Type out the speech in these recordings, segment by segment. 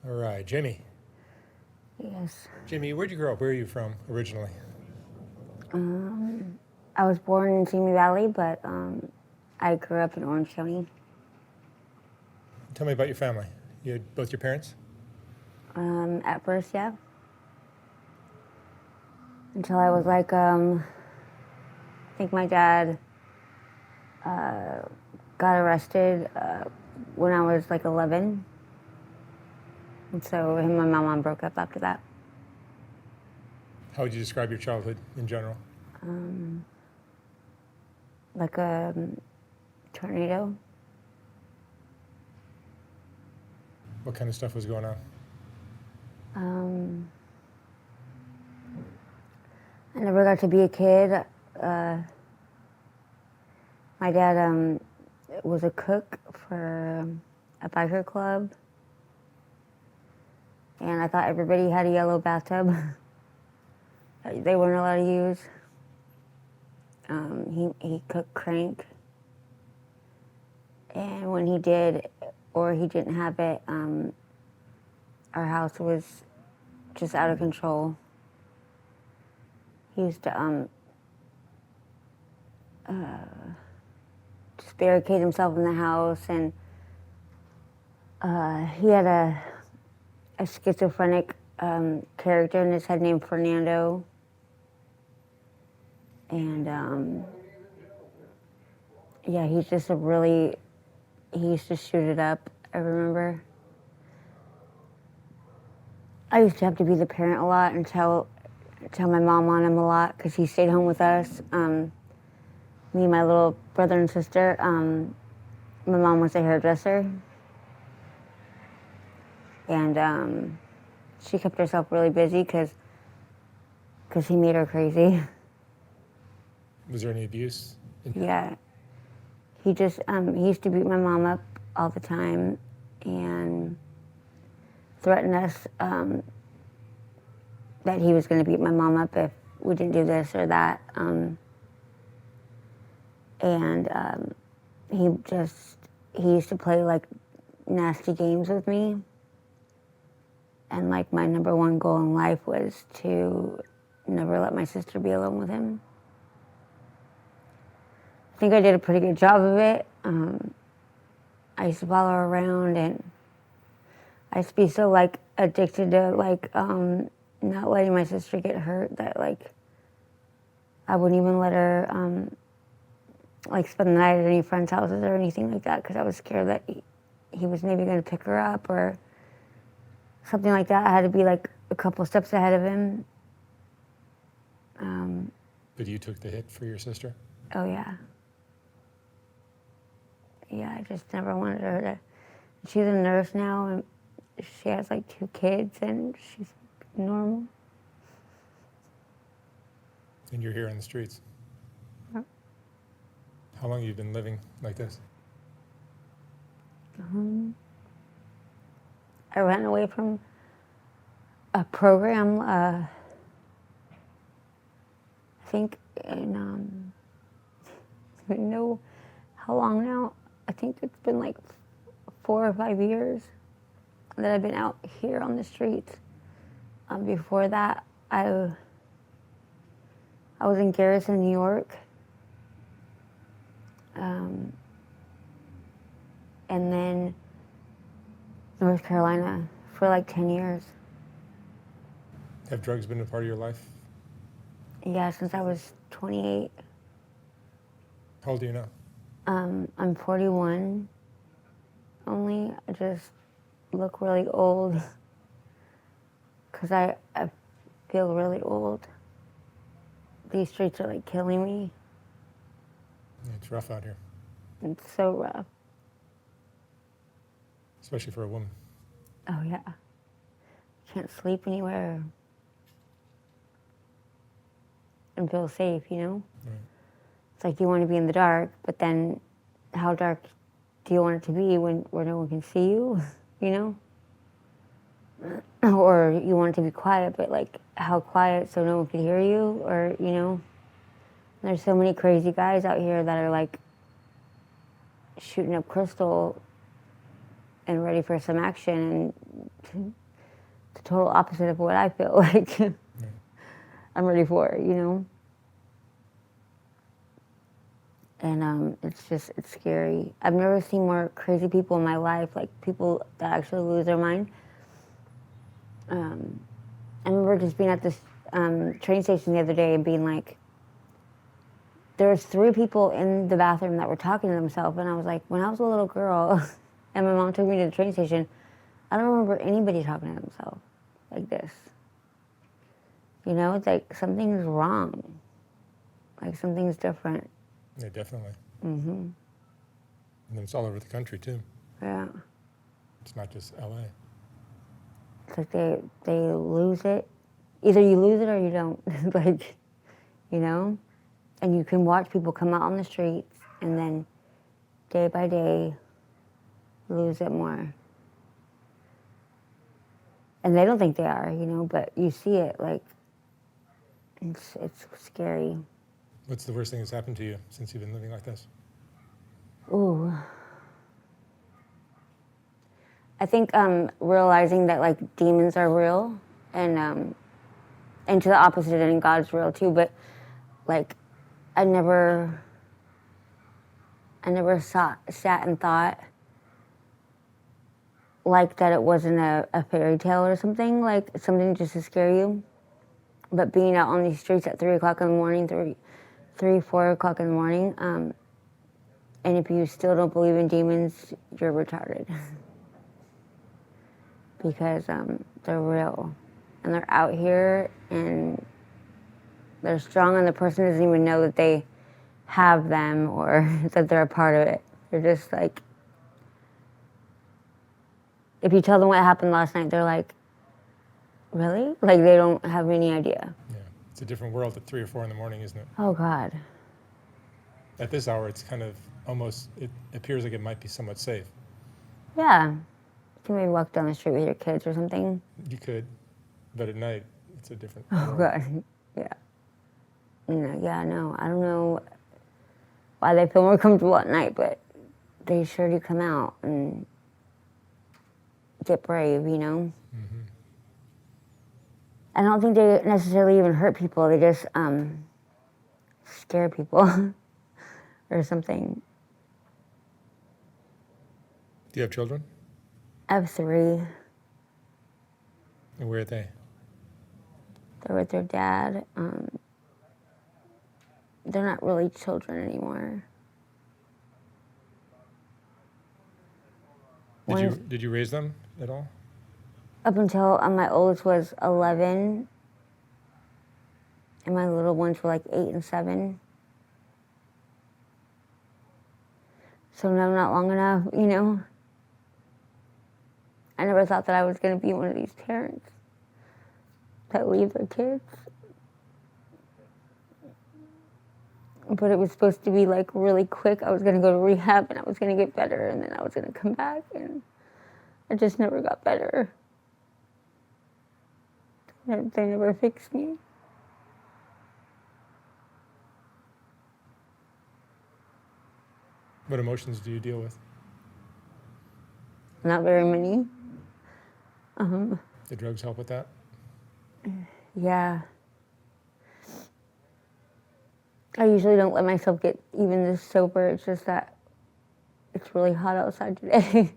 All right, Jimmy. Yes. Jimmy, where'd you grow up? Where are you from originally? I was born in Simi Valley, but I grew up in Orange County. Tell me about your family. You had both your parents? At first, yeah. Until I was like, I think my dad got arrested when I was like 11. And so him and my mom broke up after that. How would you describe your childhood in general? Like a tornado. What kind of stuff was going on? I never got to be a kid. My dad was a cook for a biker club. And I thought everybody had a yellow bathtub that they weren't allowed to use. He cooked crank. And when he did, or he didn't have it, our house was just out of control. He used to just barricade himself in the house, and he had a schizophrenic character in his head named Fernando. And yeah, he's just he used to shoot it up, I remember. I used to have to be the parent a lot and tell my mom on him a lot because he stayed home with us. Me and my little brother and sister. My mom was a hairdresser. And she kept herself really busy because he made her crazy. Was there any abuse? Yeah. He used to beat my mom up all the time and threaten us that he was going to beat my mom up if we didn't do this or that. He used to play like nasty games with me. And like my number one goal in life was to never let my sister be alone with him. I think I did a pretty good job of it. I used to follow her around, and I used to be so like addicted to like not letting my sister get hurt that like I wouldn't even let her like spend the night at any friends' houses or anything like that because I was scared that he was maybe going to pick her up or something like that. I had to be like a couple steps ahead of him. But you took the hit for your sister? Oh yeah. Yeah, I just never wanted her to. She's a nurse now, and she has like 2 kids, and she's normal. And you're here on the streets? Yep. How long have you been living like this? I ran away from a program, I think in, I don't know how long now. I think it's been like 4 or 5 years that I've been out here on the streets. Before that, I was in Garrison, New York. And then North Carolina for like 10 years. Have drugs been a part of your life? Yeah, since I was 28. How old are you now? I'm 41 only. I just look really old because I feel really old. These streets are like killing me. Yeah, it's rough out here, It's so rough. especially for a woman. Oh yeah. Can't sleep anywhere and feel safe, you know? Right. It's like you want to be in the dark, but then how dark do you want it to be where no one can see you, you know? Or you want it to be quiet, but like how quiet so no one can hear you, or, you know? There's so many crazy guys out here that are like shooting up Crystal and ready for some action, and the total opposite of what I feel like I'm ready for, you know? And it's scary. I've never seen more crazy people in my life, like people that actually lose their mind. I remember just being at this train station the other day and being like, there was 3 people in the bathroom that were talking to themselves, and I was like, when I was a little girl and my mom took me to the train station, I don't remember anybody talking to themselves like this. You know, it's like something's wrong. Like something's different. Yeah, definitely. Mm-hmm. And then it's all over the country too. Yeah. It's not just LA. It's like they lose it. Either you lose it or you don't. Like, you know? And you can watch people come out on the streets and then day by day lose it more. And they don't think they are, you know, but you see it, like, it's scary. What's the worst thing that's happened to you since you've been living like this? Ooh. I think realizing that, like, demons are real and to the opposite end, God's real too, but, like, I never sat and thought like that it wasn't a fairy tale or something, like something just to scare you. But being out on these streets at 3 o'clock in the morning, 4 o'clock in the morning, and if you still don't believe in demons, you're retarded. Because they're real. And they're out here and they're strong, and the person doesn't even know that they have them or that they're a part of it. They're just like, if you tell them what happened last night, they're like, really? Like they don't have any idea. Yeah, it's a different world at 3 or 4 in the morning, isn't it? Oh God. At this hour, it's kind of almost, it appears like it might be somewhat safe. Yeah. You can maybe walk down the street with your kids or something. You could, but at night, it's a different Oh world. God. Yeah. No, I don't know why they feel more comfortable at night, but they sure do come out and get brave, you know? Mm-hmm. I don't think they necessarily even hurt people. They just scare people or something. Do you have children? I have 3. And where are they? They're with their dad. They're not really children anymore. Did you raise them at all? Up until my oldest was 11, and my little ones were like 8 and 7. So no, not long enough, you know. I never thought that I was going to be one of these parents that leave their kids. But it was supposed to be like really quick. I was going to go to rehab and I was going to get better, and then I was going to come back, and I just never got better. They never fixed me. What emotions do you deal with? Not very many. The drugs help with that? Yeah. I usually don't let myself get even this sober. It's just that it's really hot outside today.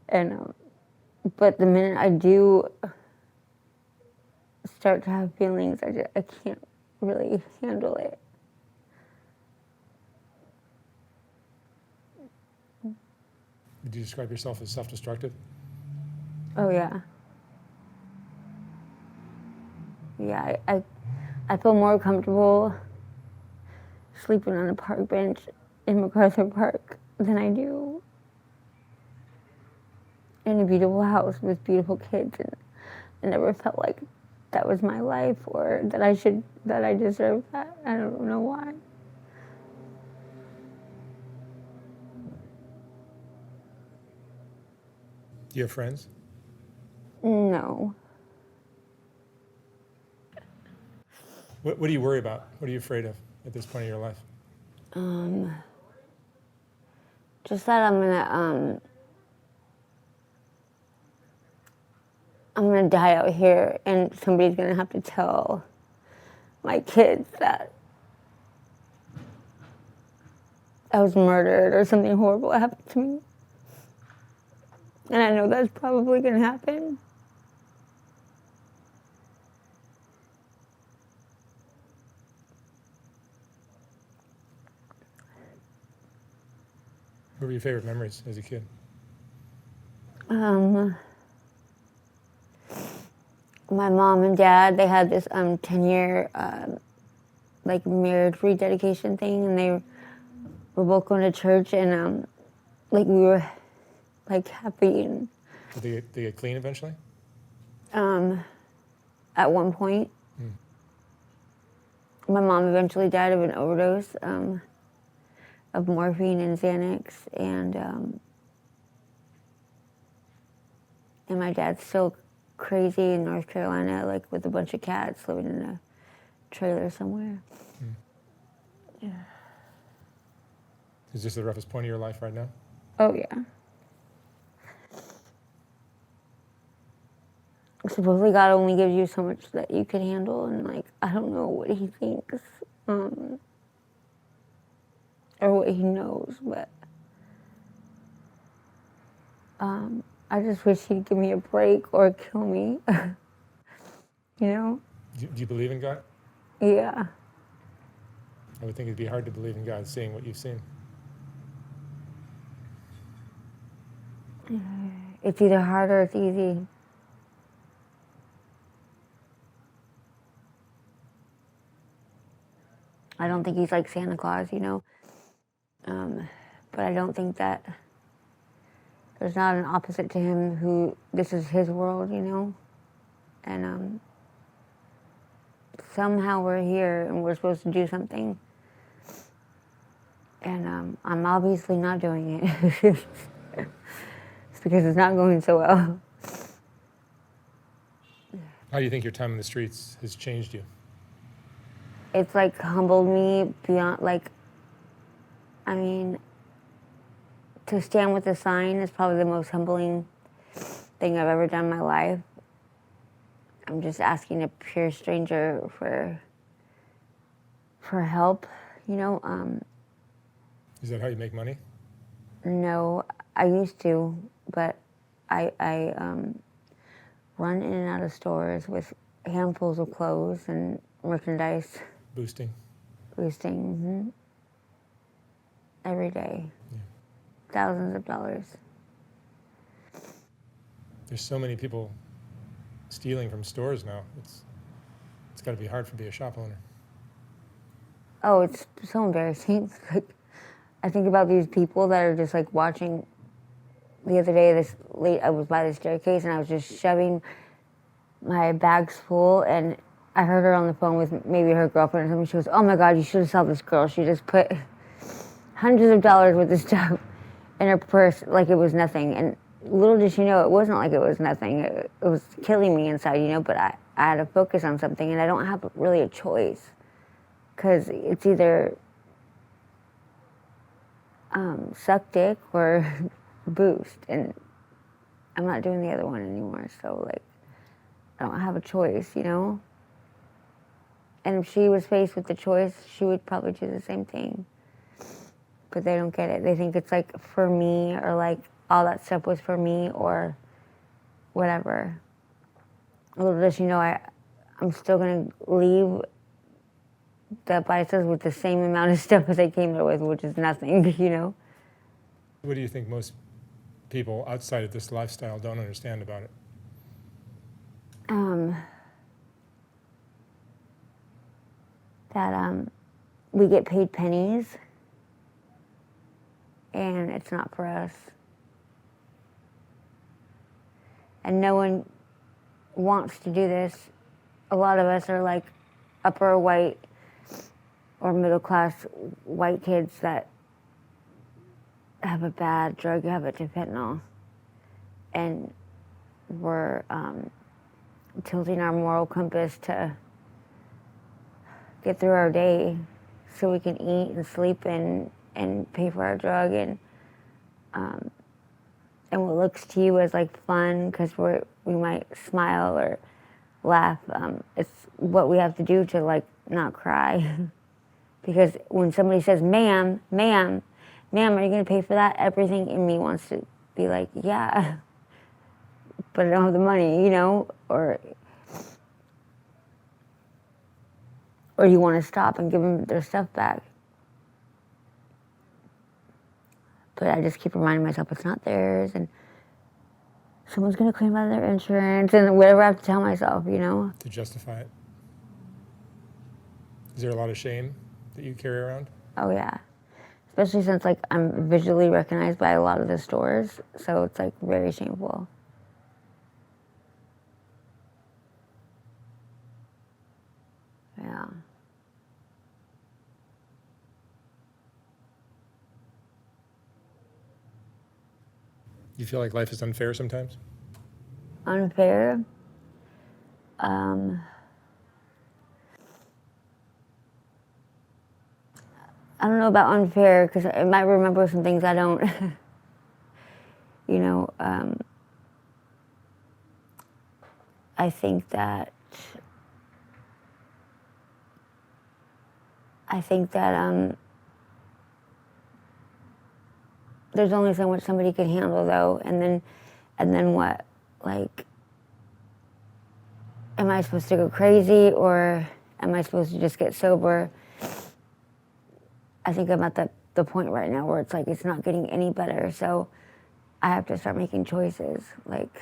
And but the minute I do start to have feelings, I can't really handle it. Would you describe yourself as self-destructive? Oh yeah. Yeah, I feel more comfortable sleeping on a park bench in MacArthur Park than I do in a beautiful house with beautiful kids, and I never felt like that was my life or that I deserved that. I don't know why. Do you have friends? No. What do you worry about? What are you afraid of at this point in your life? Just that I'm gonna I'm gonna die out here and somebody's gonna have to tell my kids that I was murdered or something horrible happened to me. And I know that's probably gonna happen. What were your favorite memories as a kid? My mom and dad, they had this 10-year like marriage rededication thing, and they were both going to church, and like we were like happy, and Did they get clean eventually? at one point. My mom eventually died of an overdose of morphine and Xanax, and my dad's still crazy in North Carolina, like with a bunch of cats living in a trailer somewhere. Yeah. Is this the roughest point of your life right now? Oh yeah. Supposedly God only gives you so much that you can handle, and like I don't know what he thinks, or what he knows, but I just wish he'd give me a break or kill me. You know? Do you believe in God? Yeah. I would think it'd be hard to believe in God seeing what you've seen. It's either hard or it's easy. I don't think he's like Santa Claus, you know? But I don't think that there's not an opposite to him who, this is his world, you know? And somehow we're here and we're supposed to do something. And I'm obviously not doing it. It's because it's not going so well. How do you think your time in the streets has changed you? It's like humbled me beyond, like, I mean, to stand with a sign is probably the most humbling thing I've ever done in my life. I'm just asking a pure stranger for help, you know. Is that how you make money? No, I used to, but I run in and out of stores with handfuls of clothes and merchandise. Boosting? Boosting, every day. Yeah. Thousands of dollars. There's so many people stealing from stores now. It's got to be hard to be a shop owner. Oh, it's so embarrassing. Like, I think about these people that are just like watching. The other day, I was by the staircase and I was just shoving my bags full, and I heard her on the phone with maybe her girlfriend or something. She goes, "Oh my God, you should have saw this girl. She just put hundreds of dollars worth of stuff in her purse like it was nothing." And little did she know, it wasn't like it was nothing. It was killing me inside, you know, but I had to focus on something, and I don't have really a choice, because it's either suck dick or boost, and I'm not doing the other one anymore, so like I don't have a choice, you know? And if she was faced with the choice, she would probably do the same thing. But they don't get it. They think it's like for me, or like all that stuff was for me, or whatever. Little does she know, I'm still gonna leave the places with the same amount of stuff as I came there with, which is nothing, you know? What do you think most people outside of this lifestyle don't understand about it? That we get paid pennies, and it's not for us. And no one wants to do this. A lot of us are like upper white or middle class white kids that have a bad drug habit to fentanyl. And we're tilting our moral compass to get through our day so we can eat and sleep and pay for our drug. And and what looks to you as like fun because we might smile or laugh. It's what we have to do to like not cry. Because when somebody says, ma'am, are you going to pay for that? Everything in me wants to be like, yeah, but I don't have the money, you know, or you want to stop and give them their stuff back. But I just keep reminding myself it's not theirs, and someone's going to claim out of their insurance, and whatever I have to tell myself, you know. To justify it. Is there a lot of shame that you carry around? Oh, yeah. Especially since, like, I'm visually recognized by a lot of the stores, so it's, like, very shameful. Yeah. You feel like life is unfair sometimes? Unfair? I don't know about unfair, because I might remember some things I don't. You know, I think that there's only so much somebody can handle, though, and then what? Like, am I supposed to go crazy, or am I supposed to just get sober? I think I'm at the point right now where it's like it's not getting any better, so I have to start making choices. Like,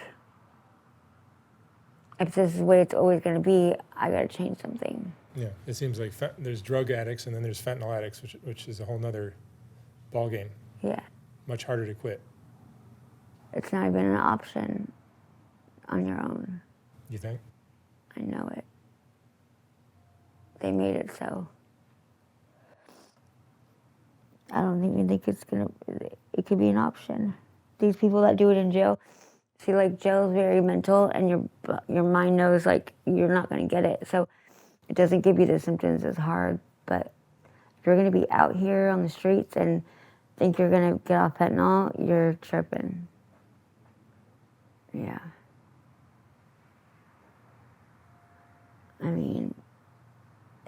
if this is the way it's always going to be, I got to change something. Yeah, it seems like there's drug addicts and then there's fentanyl addicts, which is a whole nother ballgame. Yeah. Much harder to quit. It's not even an option on your own. You think? I know it. They made it so. I don't even think it could be an option. These people that do it in jail, see, like, jail is very mental, and your mind knows, like, you're not going to get it. So it doesn't give you the symptoms as hard. But if you're going to be out here on the streets and think you're going to get off fentanyl, you're tripping. Yeah. I mean,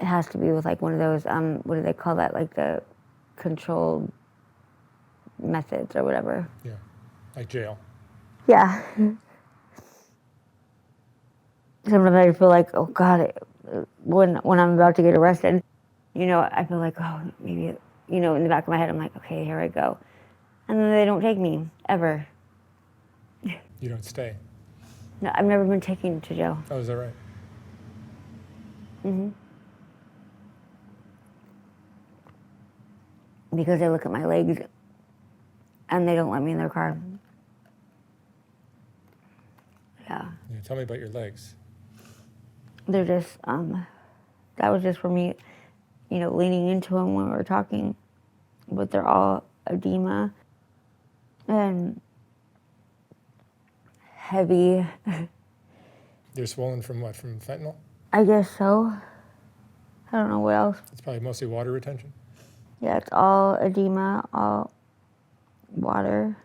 it has to be with, like, one of those, what do they call that? Like, the controlled methods or whatever. Yeah, like jail. Yeah. Sometimes I feel like, oh God, when I'm about to get arrested, you know, I feel like, oh, maybe, you know, in the back of my head, I'm like, okay, here I go. And then they don't take me, ever. You don't stay. No, I've never been taken to jail. Oh, is that right? Mm-hmm. Because they look at my legs and they don't let me in their car. Yeah. Yeah, tell me about your legs. They're just, that was just for me, you know, leaning into them when we were talking. But they're all edema and heavy. They're swollen from what? From fentanyl? I guess so. I don't know what else. It's probably mostly water retention. Yeah, it's all edema, all water.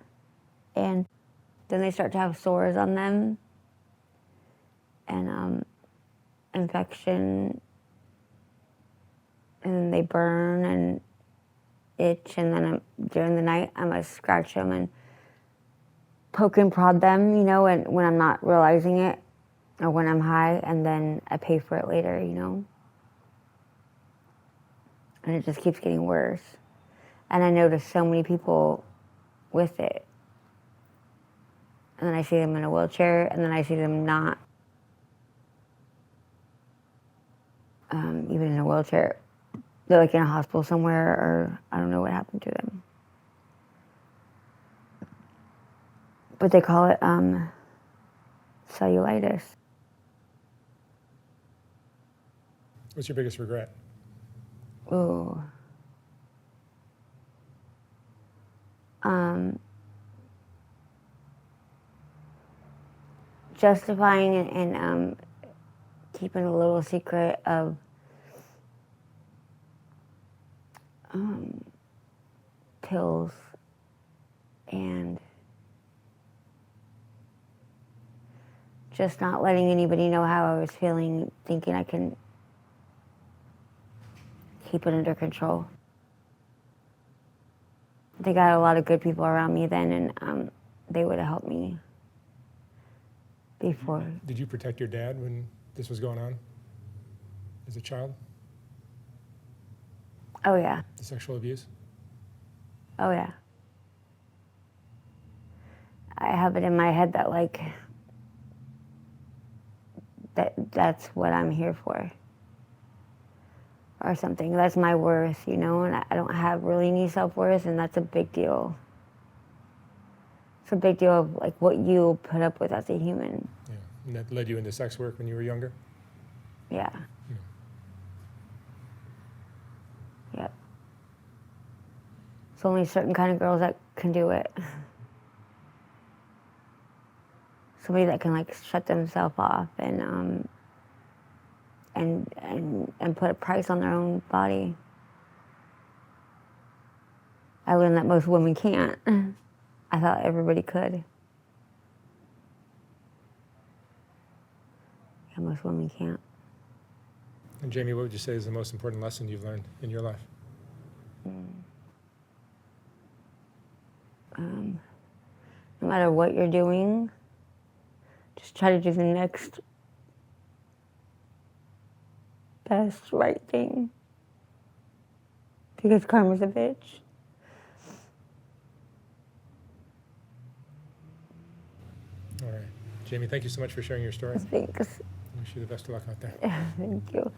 And then they start to have sores on them and infection. And then they burn and itch. And then during the night, I must scratch them and poke and prod them, you know, and when I'm not realizing it or when I'm high. And then I pay for it later, you know. And it just keeps getting worse. And I notice so many people with it. And then I see them in a wheelchair, and then I see them not even in a wheelchair. They're like in a hospital somewhere, or I don't know what happened to them. But they call it cellulitis. What's your biggest regret? Ooh. Justifying and keeping a little secret of pills and just not letting anybody know how I was feeling, thinking I can keep it under control. I think I had a lot of good people around me then, and they would have helped me before. Did you protect your dad when this was going on as a child? Oh, yeah. The sexual abuse? Oh, yeah. I have it in my head that, like, that's what I'm here for. Or something. That's my worth, you know, and I don't have really any self-worth, and that's a big deal. It's a big deal of, like, what you put up with as a human. Yeah. And that led you into sex work when you were younger? Yeah. Yeah. Yep. It's only certain kind of girls that can do it. Somebody that can, like, shut themselves off and put a price on their own body. I learned that most women can't. I thought everybody could. Yeah, most women can't. And Jamie, what would you say is the most important lesson you've learned in your life? No matter what you're doing, just try to do the next best right thing. Because karma's a bitch. All right. Jamie, thank you so much for sharing your story. Thanks. I wish you the best of luck out there. Thank you.